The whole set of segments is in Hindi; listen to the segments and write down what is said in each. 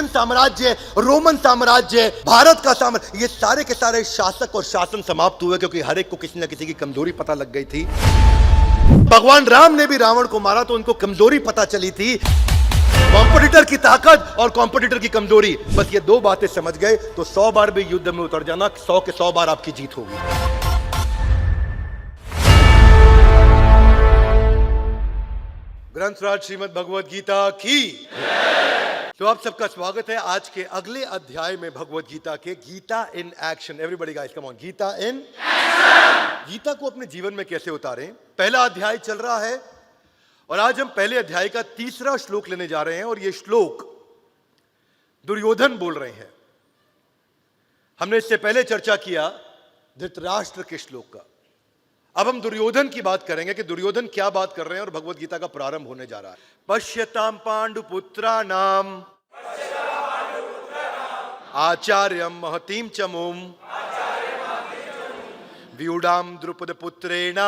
मौर्यन साम्राज्य, रोमन साम्राज्य, भारत का साम्राज्य, ये सारे के सारे शासक और शासन समाप्त हुए क्योंकि हर एक को किसी न किसी की कमजोरी पता लग गई थी। भगवान राम ने भी रावण को मारा तो उनको कमजोरी पता चली थी, कॉम्पिटिटर की ताकत और कॉम्पिटिटर की कमजोरी। बस ये दो बातें समझ गए तो 100 बार भी युद्ध में उतर जाना, 100 के 100 बार आपकी जीत होगी। ग्रंथराज श्रीमद् भगवद गीता की। तो आप सबका स्वागत है आज के अगले अध्याय में भगवद गीता के, Gita in action. Everybody guys come on, Gita in action. Gita को अपने जीवन में कैसे उतारें, पहला अध्याय चल रहा है और आज हम पहले अध्याय का तीसरा श्लोक लेने जा रहे हैं और यह श्लोक दुर्योधन बोल रहे हैं। हमने इससे पहले चर्चा किया धृतराष्ट्र के श्लोक का। अब हम दुर्योधन की बात करेंगे कि दुर्योधन क्या बात कर रहे हैं और भगवद गीता का प्रारंभ होने जा रहा है। पश्यताम पांडुपुत्राणाम आचार्यम महतीम चमुम व्यूढ़ाम द्रुपद पुत्रेण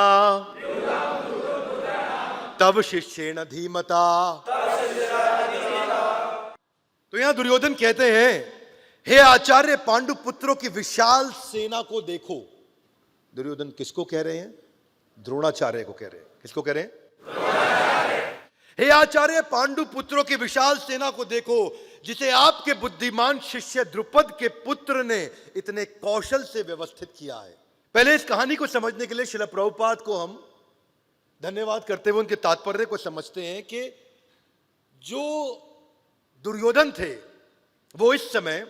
तव शिष्येण धीमता। तो यहां दुर्योधन कहते हैं, हे आचार्य पांडु पुत्रों की विशाल सेना को देखो। दुर्योधन किसको कह रहे हैं? द्रोणाचार्य को कह रहे हैं। किसको कह रहे हैं? हे आचार्य पांडु पुत्रों की विशाल सेना को देखो, जिसे आपके बुद्धिमान शिष्य द्रुपद के पुत्र ने इतने कौशल से व्यवस्थित किया है। पहले इस कहानी को समझने के लिए श्रील प्रभुपाद को हम धन्यवाद करते हुए उनके तात्पर्य को समझते हैं कि जो दुर्योधन थे वो इस समय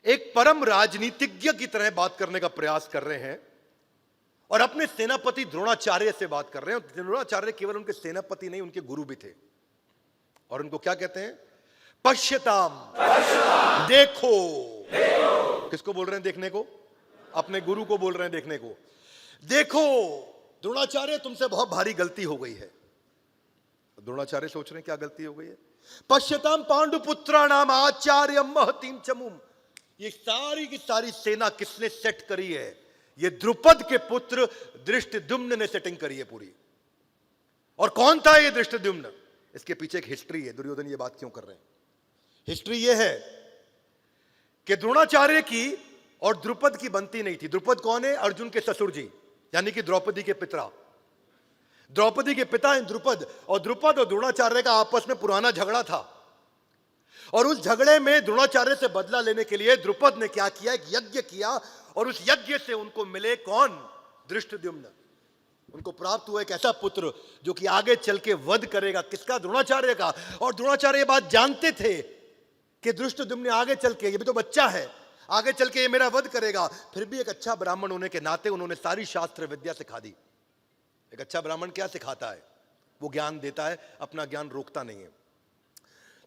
एक परम राजनीतिज्ञ की तरह बात करने का प्रयास कर रहे हैं और अपने सेनापति द्रोणाचार्य से बात कर रहे हैं। द्रोणाचार्य केवल उनके सेनापति नहीं, उनके गुरु भी थे। और उनको क्या कहते हैं? पश्यताम, देखो। किसको बोल रहे हैं देखने को? अपने गुरु को बोल रहे हैं देखने को। देखो द्रोणाचार्य, तुमसे बहुत भारी गलती हो गई है। द्रोणाचार्य सोच रहे हैं क्या गलती हो गई है? पश्यताम पांडुपुत्राणाम आचार्यम महतीम चमुम। ये सारी की सारी सेना किसने सेट करी है? ये द्रुपद के पुत्र धृष्टद्युम्न ने सेटिंग करी है पूरी। और कौन था ये धृष्टद्युम्न? इसके पीछे एक हिस्ट्री है। दुर्योधन ये बात क्यों कर रहे हैं? हिस्ट्री ये है कि द्रोणाचार्य की और द्रुपद की बनती नहीं थी। द्रुपद कौन है? अर्जुन के ससुर जी, यानी कि द्रौपदी के पिता। द्रौपदी के पिता हैं द्रुपद, और द्रुपद और द्रोणाचार्य का आपस में पुराना झगड़ा था। और उस झगड़े में द्रोणाचार्य से बदला लेने के लिए द्रुपद ने क्या किया? एक यज्ञ किया और उस यज्ञ से उनको मिले कौन? धृष्टद्युम्न। उनको प्राप्त हुआ एक ऐसा पुत्र जो कि आगे चल के वध करेगा। किसका? द्रोणाचार्य का। और द्रोणाचार्य ये बात जानते थे कि धृष्टद्युम्न आगे चल के, ये भी तो बच्चा है, आगे चल के ये मेरा वध करेगा। फिर भी एक अच्छा ब्राह्मण होने के नाते उन्होंने सारी शास्त्र विद्या सिखा दी। एक अच्छा ब्राह्मण क्या सिखाता है? वो ज्ञान देता है, अपना ज्ञान रोकता नहीं है।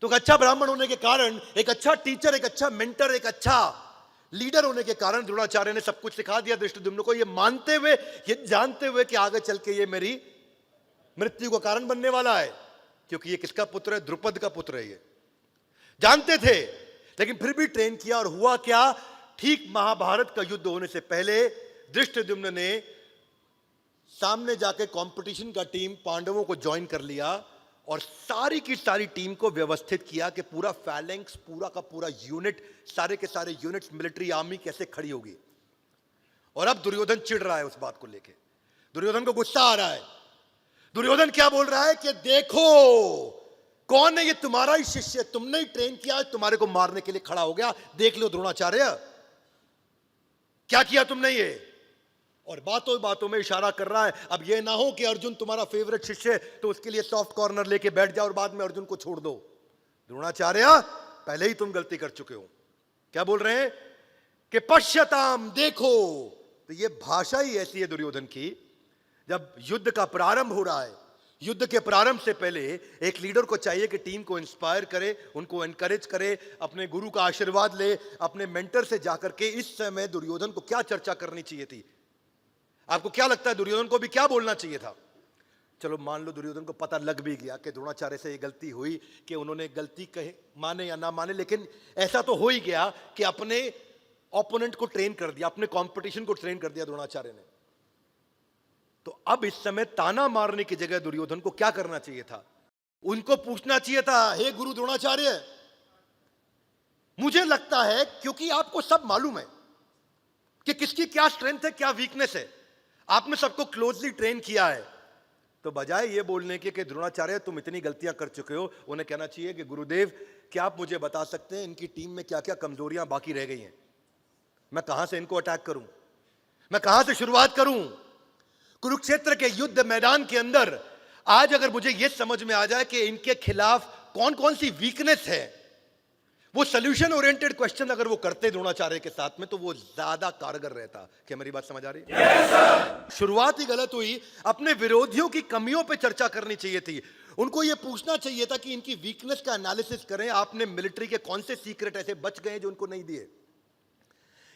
तो एक अच्छा ब्राह्मण होने के कारण, एक अच्छा टीचर, एक अच्छा मेंटर, एक अच्छा लीडर होने के कारण द्रोणाचार्य ने सब कुछ सिखा दिया धृष्टद्युम्न को, ये मानते हुए, ये जानते हुए कि आगे चल के ये मेरी मृत्यु का कारण बनने वाला है। क्योंकि ये किसका पुत्र है? द्रुपद का पुत्र है। ये जानते थे, लेकिन फिर भी ट्रेन किया। और हुआ क्या? ठीक महाभारत का युद्ध होने से पहले धृष्टद्युम्न ने सामने जाके कंपटीशन का टीम पांडवों को ज्वाइन कर लिया और सारी की सारी टीम को व्यवस्थित किया कि पूरा फैलेंक्स, पूरा का पूरा यूनिट, सारे के सारे यूनिट्स, मिलिट्री आर्मी कैसे खड़ी होगी। और अब दुर्योधन चिढ़ रहा है उस बात को लेके। दुर्योधन को गुस्सा आ रहा है। दुर्योधन क्या बोल रहा है कि देखो कौन है ये? तुम्हारा ही शिष्य, तुमने ही ट्रेन किया, तुम्हारे को मारने के लिए खड़ा हो गया। देख लो द्रोणाचार्य, क्या किया तुमने ये। और बातों बातों में इशारा कर रहा है, अब ये ना हो कि अर्जुन तुम्हारा फेवरेट शिष्य है तो उसके लिए सॉफ्ट कॉर्नर लेके बैठ जाओ और बाद में अर्जुन को छोड़ दो। द्रोणाचार्य, पहले ही तुम गलती कर चुके हो। क्या बोल रहे हैं? कि पश्यताम, देखो। तो ये भाषा ही ऐसी है दुर्योधन की। जब युद्ध का प्रारंभ हो रहा है, युद्ध के प्रारंभ से पहले एक लीडर को चाहिए कि टीम को इंस्पायर करे, उनको एनकरेज करे, अपने गुरु का आशीर्वाद ले, अपने मेंटर से जाकर के। इस समय दुर्योधन को क्या चर्चा करनी चाहिए थी? आपको क्या लगता है दुर्योधन को भी क्या बोलना चाहिए था? चलो मान लो दुर्योधन को पता लग भी गया कि द्रोणाचार्य से ये गलती हुई, कि उन्होंने गलती कहे, माने या ना माने, लेकिन ऐसा तो हो ही गया कि अपने ओपोनेंट को ट्रेन कर दिया, अपने कंपटीशन को ट्रेन कर दिया द्रोणाचार्य ने। तो अब इस समय ताना मारने की जगह दुर्योधन को क्या करना चाहिए था? उनको पूछना चाहिए था, हे गुरु द्रोणाचार्य, मुझे लगता है क्योंकि आपको सब मालूम है कि किसकी क्या स्ट्रेंथ है, क्या वीकनेस है। आपने सबको क्लोजली ट्रेन किया है। तो बजाय ये बोलने के कि द्रोणाचार्य तुम इतनी गलतियां कर चुके हो, उन्हें कहना चाहिए कि गुरुदेव क्या आप मुझे बता सकते हैं इनकी टीम में क्या क्या कमजोरियां बाकी रह गई हैं, मैं कहां से इनको अटैक करूं, मैं कहां से शुरुआत करूं। कुरुक्षेत्र के युद्ध मैदान के अंदर आज अगर मुझे यह समझ में आ जाए कि इनके खिलाफ कौन कौन सी वीकनेस है, वो सोल्यूशन ओरिएंटेड क्वेश्चन अगर वो करते द्रोणाचार्य के साथ में, तो वो ज्यादा कारगर रहता। क्या मेरी बात समझ आ रही है? yes, शुरुआत ही गलत हुई। अपने विरोधियों की कमियों पे चर्चा करनी चाहिए थी। उनको ये पूछना चाहिए था कि इनकी वीकनेस का एनालिसिस करें, आपने मिलिट्री के कौन से सीक्रेट ऐसे बच गए जो उनको नहीं दिए।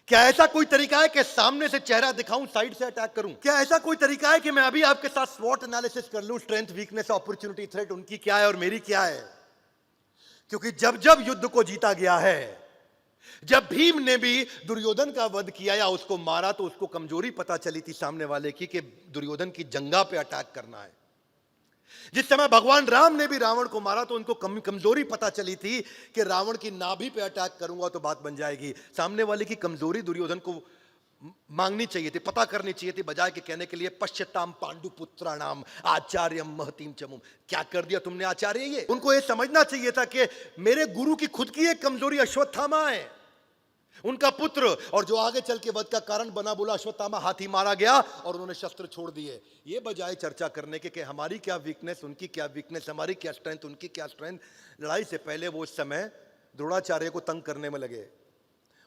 क्या ऐसा कोई तरीका है कि सामने से चेहरा दिखाऊं, साइड से अटैक करूं? क्या ऐसा कोई तरीका है कि मैं अभी आपके साथ स्वॉट एनालिसिस कर लूं, स्ट्रेंथ, वीकनेस, अपॉर्चुनिटी, थ्रेट उनकी क्या है और मेरी क्या है? क्योंकि जब जब युद्ध को जीता गया है, जब भीम ने भी दुर्योधन का वध किया या उसको मारा, तो उसको कमजोरी पता चली थी सामने वाले की कि दुर्योधन की जंगा पे अटैक करना है। जिस समय भगवान राम ने भी रावण को मारा, तो उनको कमजोरी पता चली थी कि रावण की नाभि पे अटैक करूंगा तो बात बन जाएगी। सामने वाले की कमजोरी दुर्योधन को मांगनी चाहिए थी, पता करनी चाहिए थी, बजाय के कहने के लिए पश्यताम पांडुपुत्राणाम आचार्यम महतीम चमुम। क्या कर दिया तुमने आचार्य? ये उनको ये समझना चाहिए था कि मेरे गुरु की खुद की एक कमजोरी अश्वत्थामा है, उनका पुत्र, और जो आगे चल के वध का कारण बना। बोला अश्वत्थामा हाथी मारा गया और उन्होंने शस्त्र छोड़ दिए। ये बजाय चर्चा करने के कि हमारी क्या वीकनेस, उनकी क्या वीकनेस, हमारी क्या स्ट्रेंथ, उनकी क्या स्ट्रेंथ। लड़ाई से पहले वो उस समय द्रोणाचार्य को तंग करने में लगे,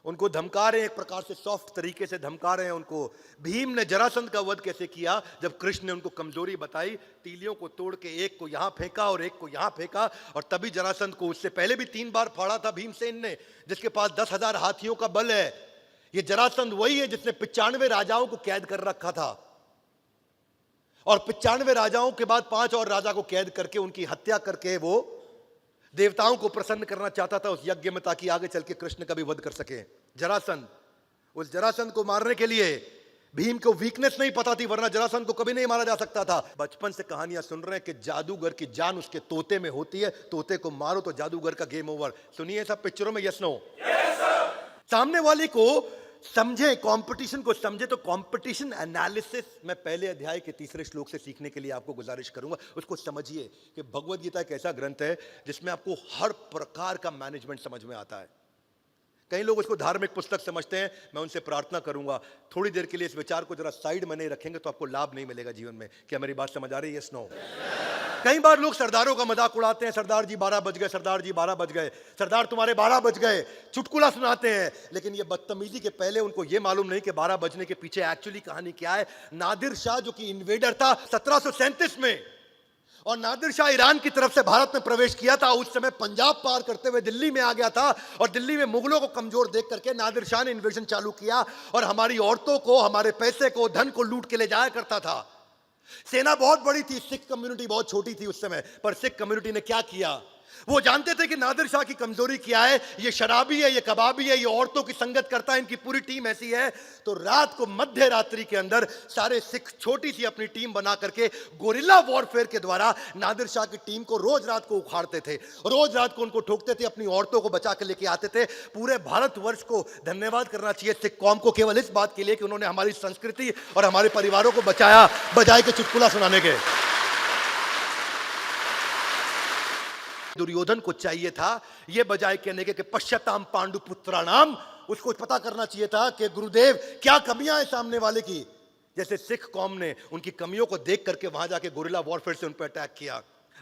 उनको धमका रहे हैं, एक प्रकार से सॉफ्ट तरीके से धमका रहे हैं उनको। भीम ने जरासंध का वध कैसे किया? जब कृष्ण ने उनको कमजोरी बताई, तीलियों को तोड़ के एक को यहां फेंका और एक को यहां फेंका, और तभी जरासंध को उससे पहले भी 3 बार फाड़ा था भीमसेन ने, जिसके पास 10,000 हाथियों का बल है। ये जरासंध वही है जिसने 95 राजाओं को कैद कर रखा था, और 95 राजाओं के बाद 5 और राजा को कैद करके उनकी हत्या करके वो देवताओं को प्रसन्न करना चाहता था उस यज्ञ में, ताकि आगे चल के कृष्ण का भी वध कर सके। जरासंध, उस जरासंध को मारने के लिए भीम को वीकनेस नहीं पता थी, वरना जरासंध को कभी नहीं मारा जा सकता था। बचपन से कहानियां सुन रहे हैं कि जादूगर की जान उसके तोते में होती है, तोते को मारो तो जादूगर का गेम ओवर। सुनिए सब पिक्चरों में, यस नो? सामने वाले को समझे, कंपटीशन को समझे। तो कंपटीशन एनालिसिस मैं पहले अध्याय के 3रे श्लोक से सीखने के लिए आपको गुजारिश करूंगा। उसको समझिए कि भगवद गीता एक ऐसा ग्रंथ है जिसमें आपको हर प्रकार का मैनेजमेंट समझ में आता है। कई लोग उसको धार्मिक पुस्तक समझते हैं। मैं उनसे प्रार्थना करूंगा थोड़ी देर के लिए इस विचार को जरा साइड में नहीं रखेंगे तो आपको लाभ नहीं मिलेगा जीवन में। क्या मेरी बात समझ आ रही है? Yes no? कई बार लोग सरदारों का मजाक उड़ाते हैं, सरदार जी 12 बज गए, सरदार जी 12 बज गए, सरदार तुम्हारे 12 बज गए, चुटकुला सुनाते हैं। लेकिन ये बदतमीजी के पहले उनको ये मालूम नहीं कि 12 बजने के पीछे एक्चुअली कहानी क्या है। नादिर शाह जो कि इन्वेडर था 1737 में, और नादिर शाह ईरान की तरफ से भारत में प्रवेश किया था, उस समय पंजाब पार करते हुए दिल्ली में आ गया था, और दिल्ली में मुगलों को कमजोर देख करके नादिर शाह ने इन्वेजन चालू किया, और हमारी औरतों को, हमारे पैसे को, धन को लूट के ले जाया करता था। सेना बहुत बड़ी थी, सिख कम्युनिटी बहुत छोटी थी उस समय, पर सिख कम्युनिटी ने क्या किया? वो जानते थे कि नादिर शाह की कमजोरी क्या है, ये शराबी है, ये कबाबी है, ये औरतों की संगत करता है, इनकी पूरी टीम ऐसी है। तो रात को मध्य रात्रि के अंदर सारे सिख छोटी सी अपनी टीम बना करके गोरिल्ला वॉरफेयर के द्वारा नादिर शाह की टीम को रोज रात को उखाड़ते थे, रोज रात को उनको ठोकते थे, अपनी औरतों को बचा के लेके आते थे। पूरे भारतवर्ष को धन्यवाद करना चाहिए सिख कौम को केवल इस बात के लिए कि उन्होंने हमारी संस्कृति और हमारे परिवारों को बचाया, बजाय के चुटकुला सुनाने के। दुर्योधन को चाहिए था ये बजाय कहने के पश्यताम पांडुपुत्राणाम, उसको पता करना चाहिए था कि गुरुदेव क्या कमियां हैं सामने वाले की। जैसे सिख कौम ने उनकी कमियों को देख करके वहां जाके गोरिल्ला वॉरफेयर से उन पर अटैक किया।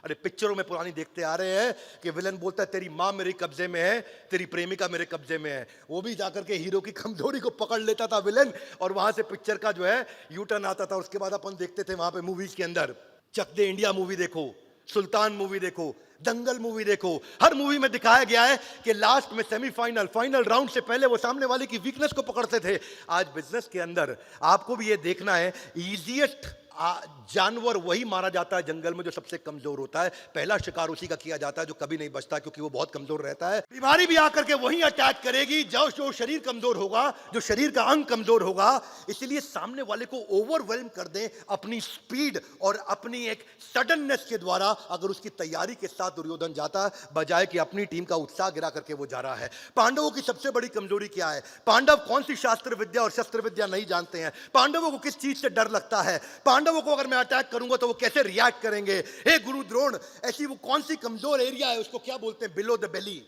अरे पिक्चरों में पुरानी देखते आ रहे हैं कि विलन बोलता है तेरी मां मेरे कब्जे में है, तेरी प्रेमिका मेरे कब्जे में है। वो भी जाकर के हीरो की कमजोरी को पकड़ लेता था विलन, और वहां से पिक्चर का जो है यू टर्न आता था। उसके बाद अपन देखते थे वहां पे मूवीज के अंदर, चक दे इंडिया मूवी देखो, सुल्तान मूवी देखो, दंगल मूवी देखो, हर मूवी में दिखाया गया है कि लास्ट में सेमीफाइनल, फाइनल राउंड से पहले वो सामने वाले की वीकनेस को पकड़ते थे। आज बिजनेस के अंदर आपको भी ये देखना है, इजीएस्ट जानवर वही मारा जाता है जंगल में जो सबसे कमजोर होता है। पहला शिकार उसी का किया जाता है जो कभी नहीं बचता, क्योंकि वो बहुत कमजोर रहता है। बीमारी भी आकर के वही अटैक करेगी जो शरीर कमजोर होगा, जो शरीर का अंग कमजोर होगा। इसलिए सामने वाले को ओवरवेल्म कर दें अपनी स्पीड और अपनी एक सडननेस के द्वारा। अगर उसकी तैयारी के साथ दुर्योधन जाता, बजाय कि अपनी टीम का उत्साह गिरा करके वो जा रहा है। पांडवों की सबसे बड़ी कमजोरी क्या है? पांडव कौन सी शास्त्र विद्या और शस्त्र विद्या नहीं जानते हैं। पांडवों को किस चीज से डर लगता है? पांडवों को अगर मैं अटैक करूंगा तो वो कैसे रिएक्ट करेंगे? हे गुरु द्रोण, ऐसी वो कौन सी कमजोर एरिया है, उसको क्या बोलते हैं? Below the belly,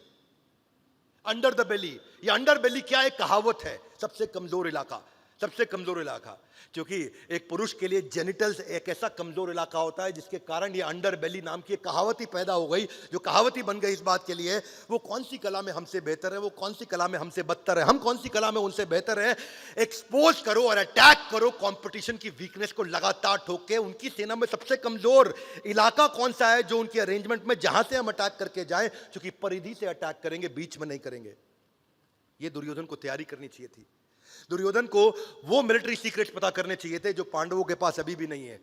under the belly. ये अंडर बेली क्या है? कहावत है, सबसे कमजोर इलाका, सबसे कमजोर इलाका। क्योंकि एक पुरुष के लिए जेनिटल्स एक ऐसा कमजोर इलाका होता है जिसके कारण ये अंडर बेली नाम की कहावत ही पैदा हो गई, जो कहावत ही बन गई इस बात के लिए। वो कौन सी कला में हमसे बेहतर है, वो कौन सी कला में हमसे बदतर है, हम कौन सी कला में उनसे बेहतर है। एक्सपोज करो और अटैक करो कंपटीशन की वीकनेस को लगातार ठोक के। उनकी सेना में सबसे कमजोर इलाका कौन सा है जो उनके अरेंजमेंट में, जहां से हम अटैक करके जाएं, क्योंकि परिधि से अटैक करेंगे, बीच में नहीं करेंगे। ये दुर्योधन को तैयारी करनी चाहिए थी। दुर्योधन को वो मिलिट्री सीक्रेट्स पता करने चाहिए थे जो पांडवों के पास अभी भी नहीं है।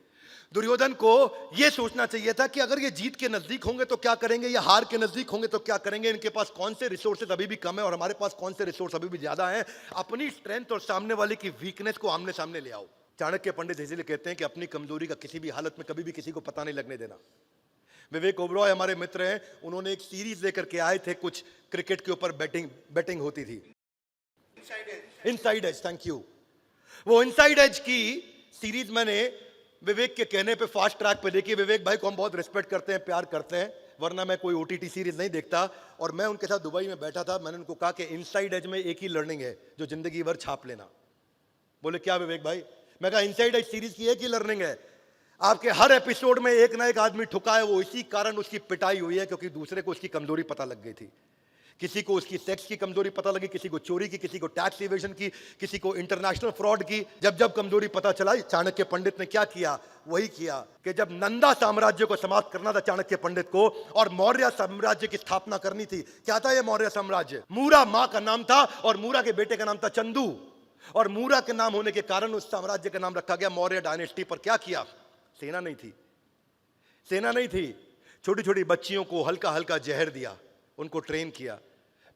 दुर्योधन को यह सोचना चाहिए था कि अगर ये जीत के नजदीक होंगे तो क्या करेंगे, या हार के नजदीक होंगे तो क्या करेंगे, इनके पास कौन से रिसोर्सेज अभी भी कम है और हमारे पास कौन से रिसोर्स अभी भी ज्यादा है। अपनी स्ट्रेंथ और सामने वाले की वीकनेस को आमने सामने ले आओ। चाणक्य पंडित इसलिए कहते हैं कि अपनी कमजोरी का किसी भी हालत में कभी भी किसी को पता नहीं लगने देना। विवेक ओबरॉय हमारे मित्र हैं, उन्होंने एक सीरीज लेकर के आए थे, कुछ क्रिकेट के ऊपर बैटिंग होती थी, इनसाइड एज। Thank you. वो इनसाइड एज की सीरीज मैंने विवेक के कहने पे फास्ट ट्रैक पे देखी। विवेक भाई को हम बहुत रिस्पेक्ट करते हैं, प्यार करते हैं, वरना मैं कोई ओटीटी सीरीज नहीं देखता। और मैं उनके साथ दुबई में बैठा था, मैंने उनको कहा कि इनसाइड एज में एक ही लर्निंग है जो जिंदगी भर छाप लेना। बोले क्या विवेक भाई? मैं कहा इनसाइड एज सीरीज की एक ही लर्निंग है, आपके हर एपिसोड में एक ना एक आदमी ठुका है, वो इसी कारण उसकी पिटाई हुई है क्योंकि दूसरे को उसकी कमजोरी पता लग गई थी। किसी को उसकी सेक्स की कमजोरी पता लगी, किसी को चोरी की, किसी को टैक्स इवेजन की, किसी को इंटरनेशनल फ्रॉड की। जब जब कमजोरी पता चला, चाणक्य पंडित ने क्या किया? वही किया कि जब नंदा साम्राज्य को समाप्त करना था चाणक्य पंडित को और मौर्य साम्राज्य की स्थापना करनी थी। क्या था ये मौर्य साम्राज्य? मूरा मां का नाम था और मूरा के बेटे का नाम था चंदू, और मूरा के नाम होने के कारण उस साम्राज्य का नाम रखा गया मौर्य डायनेस्टी। पर क्या किया? सेना नहीं थी, सेना नहीं थी। छोटी छोटी बच्चियों को हल्का हल्का जहर दिया, उनको ट्रेन किया,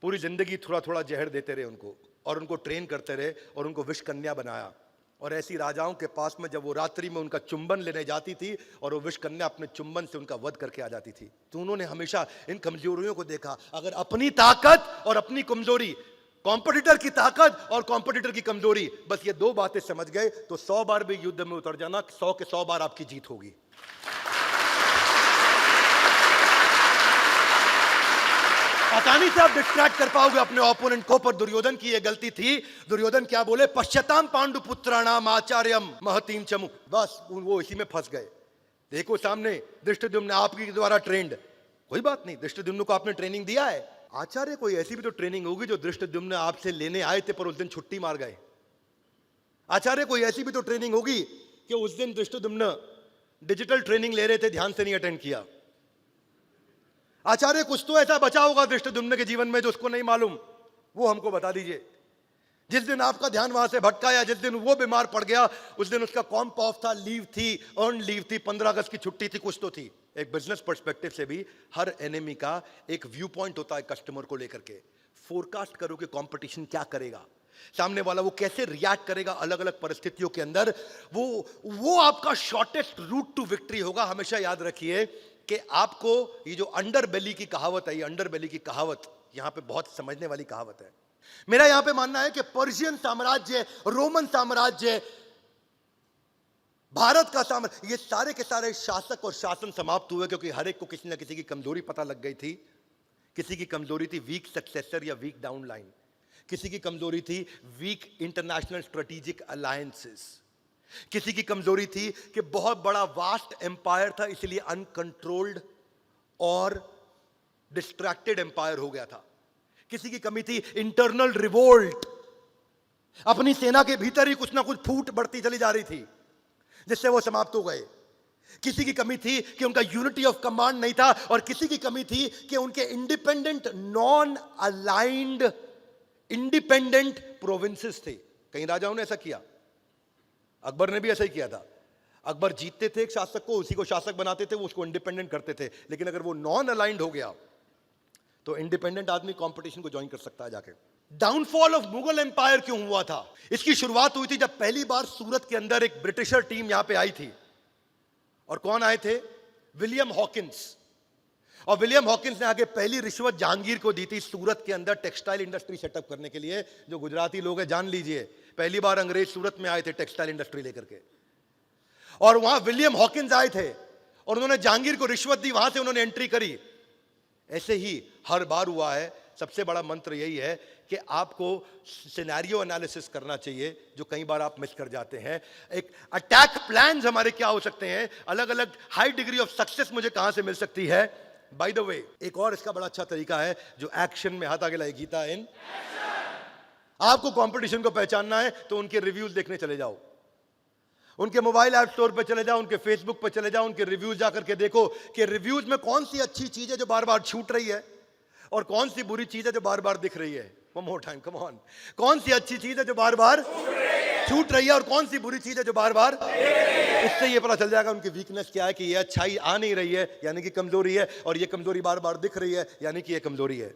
पूरी जिंदगी थोड़ा थोड़ा जहर देते रहे उनको, और उनको ट्रेन करते रहे और उनको विष कन्या बनाया। और ऐसी राजाओं के पास में जब वो रात्रि में उनका चुंबन लेने जाती थी और वो विष कन्या अपने चुंबन से उनका वध करके आ जाती थी। तो उन्होंने हमेशा इन कमजोरियों को देखा। अगर अपनी ताकत और अपनी कमजोरी, कॉम्पिटिटर की ताकत और कॉम्पिटिटर की कमजोरी, बस ये दो बातें समझ गए तो 100 बार भी युद्ध में उतर जाना, 100 के 100 बार आपकी जीत होगी। आसानी से आप डिस्ट्रैक्ट कर पाओगे अपने ओपोनेंट को। पर दुर्योधन की यह गलती थी। दुर्योधन क्या बोले? पश्चाताम पांडुपुत्राणाम आचार्यम महतीम चमु। बस वो इसी में फंस गए। देखो सामने धृष्टद्युम्न आपके द्वारा ट्रेंड, कोई बात नहीं, धृष्टद्युम्न को आपने ट्रेनिंग दिया है। आचार्य कोई ऐसी भी तो ट्रेनिंग होगी जो धृष्टद्युम्न आपसे लेने आए थे पर उस दिन छुट्टी मार गए। आचार्य कोई ऐसी भी तो ट्रेनिंग होगी कि उस दिन धृष्टद्युम्न डिजिटल ट्रेनिंग ले रहे थे, ध्यान से नहीं अटेंड किया। आचार्य कुछ तो ऐसा बचा होगा धृष्टद्युम्न के जीवन में जो उसको नहीं मालूम, वो हमको बता दीजिए। जिस दिन आपका ध्यान वहां से भटका या जिस दिन वो बीमार पड़ गया, उस दिन उसका कॉम्प ऑफ था, लीव थी, अर्न लीव थी, 15 अगस्त की छुट्टी थी, कुछ तो थी। एक बिजनेस पर्सपेक्टिव से भी हर एनिमी का एक व्यू पॉइंट होता है कस्टमर को लेकर के। फोरकास्ट करो कि कंपटीशन क्या करेगा, सामने वाला वो कैसे रिएक्ट करेगा अलग अलग परिस्थितियों के अंदर। वो आपका शॉर्टेस्ट रूट टू विक्ट्री होगा। हमेशा याद रखिए कि आपको ये जो अंडर बेली की कहावत है, ये अंडर बेली की कहावत यहां पे बहुत समझने वाली कहावत है। मेरा यहां पे मानना है कि पर्शियन साम्राज्य, रोमन साम्राज्य, भारत का साम्राज्य, ये सारे के सारे शासक और शासन समाप्त हुए क्योंकि हर एक को किसी ना किसी की कमजोरी पता लग गई थी। किसी की कमजोरी थी वीक सक्सेसर या वीक डाउनलाइन, किसी की कमजोरी थी वीक इंटरनेशनल स्ट्रेटेजिक अलायंसेस, किसी की कमजोरी थी कि बहुत बड़ा वास्ट एम्पायर था इसलिए अनकंट्रोल्ड और डिस्ट्रैक्टेड एम्पायर हो गया था। किसी की कमी थी इंटरनल रिवोल्ट, अपनी सेना के भीतर ही कुछ ना कुछ फूट बढ़ती चली जा रही थी जिससे वो समाप्त हो गए। किसी की कमी थी कि उनका यूनिटी ऑफ कमांड नहीं था, और किसी की कमी थी कि उनके independent non aligned independent provinces थे। कई राजाओं ने ऐसा किया, अकबर ने भी ऐसा ही किया था। अकबर जीतते थे एक शासक को, उसी को शासक बनाते थे, वो उसको इंडिपेंडेंट करते थे। लेकिन अगर वो नॉन अलाइंड हो गया तो इंडिपेंडेंट आदमी कंपटीशन को ज्वाइन कर सकता है जाके। डाउनफॉल ऑफ मुगल एम्पायर क्यों हुआ था? इसकी शुरुआत हुई थी जब पहली बार सूरत के अंदर एक ब्रिटिशर टीम यहां पे आई थी। और कौन आए थे? William Hawkins. और विलियम हॉकिंस ने आगे पहली रिश्वत जहांगीर को दी थी सूरत के अंदर टेक्सटाइल इंडस्ट्री सेटअप करने के लिए। जो गुजराती लोग हैं जान लीजिए, पहली बार अंग्रेज सूरत में आए थे टेक्सटाइल इंडस्ट्री लेकर के, और वहां विलियम हॉकिंस आए थे और उन्होंने जहांगीर को रिश्वत दी, वहां से उन्होंने एंट्री करी। ऐसे ही हर बार हुआ है। सबसे बड़ा मंत्र यही है कि आपको सिनेरियो एनालिसिस करना चाहिए, जो कई बार आप मिस कर जाते हैं। एक अटैक प्लान्स हमारे क्या हो सकते हैं, अलग अलग हाई डिग्री ऑफ सक्सेस मुझे कहां से मिल सकती है। बाय द वे, एक और इसका बड़ा अच्छा तरीका है जो एक्शन में हाथ आगे लाए, गीता इन आपको कंपटीशन को पहचानना है तो उनके रिव्यूज देखने चले जाओ, उनके मोबाइल ऐप स्टोर पे चले जाओ, उनके फेसबुक पे चले जाओ, उनके रिव्यूज जाकर के देखो कि रिव्यूज में कौन सी अच्छी चीज है जो बार बार छूट रही है और कौन सी बुरी चीज है जो बार बार दिख रही है। One more time, come on. कौन सी अच्छी चीज है जो बार बार छूट रही है और कौन सी बुरी चीज है जो बार बार। इससे ये पता चल जाएगा उनकी वीकनेस क्या है, कि ये अच्छाई आ नहीं रही है यानी कि कमजोरी है, और ये कमजोरी बार बार दिख रही है यानी कि ये कमजोरी है।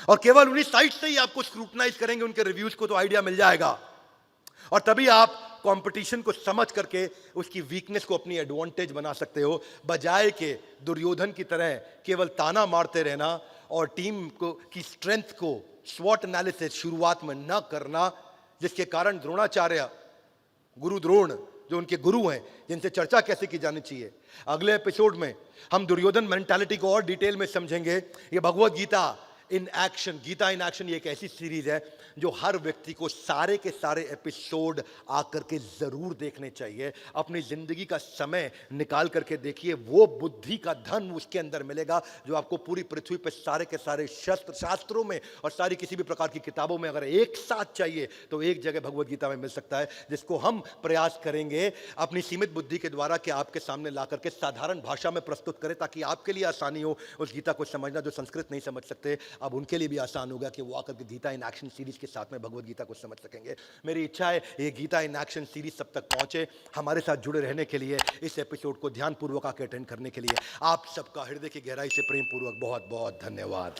और केवल उन्हीं साइट से ही आपको स्क्रूटनाइज करेंगे उनके रिव्यूज को, तो आइडिया मिल जाएगा। और तभी आप कंपटीशन को समझ करके उसकी वीकनेस को अपनी एडवांटेज बना सकते हो, बजाय के दुर्योधन की तरह केवल ताना मारते रहना और टीम को की स्ट्रेंथ को स्वॉट एनालिसिस शुरुआत में न करना, जिसके कारण द्रोणाचार्य, गुरु द्रोण जो उनके गुरु हैं, जिनसे चर्चा कैसे की जानी चाहिए। अगले एपिसोड में हम दुर्योधन मेंटालिटी को और डिटेल में समझेंगे। ये Bhagavad Gita in action, Gita in action, ये एक ऐसी सीरीज है जो हर व्यक्ति को सारे के सारे एपिसोड आकर के जरूर देखने चाहिए। अपनी जिंदगी का समय निकाल करके देखिए, वो बुद्धि का धन उसके अंदर मिलेगा जो आपको पूरी पृथ्वी पर सारे के सारे शास्त्रों में और सारी किसी भी प्रकार की किताबों में अगर एक साथ चाहिए तो एक जगह भगवत गीता में मिल सकता है, जिसको हम प्रयास करेंगे अपनी सीमित बुद्धि के द्वारा कि आपके सामने ला करके साधारण भाषा में प्रस्तुत करें, ताकि आपके लिए आसानी हो उस गीता को समझना जो संस्कृत नहीं समझ सकते। अब उनके लिए भी आसान होगा कि वो आकर के गीता इन एक्शन सीरीज के साथ में भगवत गीता को समझ सकेंगे। मेरी इच्छा है ये गीता इन एक्शन सीरीज सब तक पहुंचे। हमारे साथ जुड़े रहने के लिए, इस एपिसोड को ध्यानपूर्वक आकर अटेंड करने के लिए आप सबका हृदय की गहराई से प्रेम पूर्वक बहुत बहुत धन्यवाद।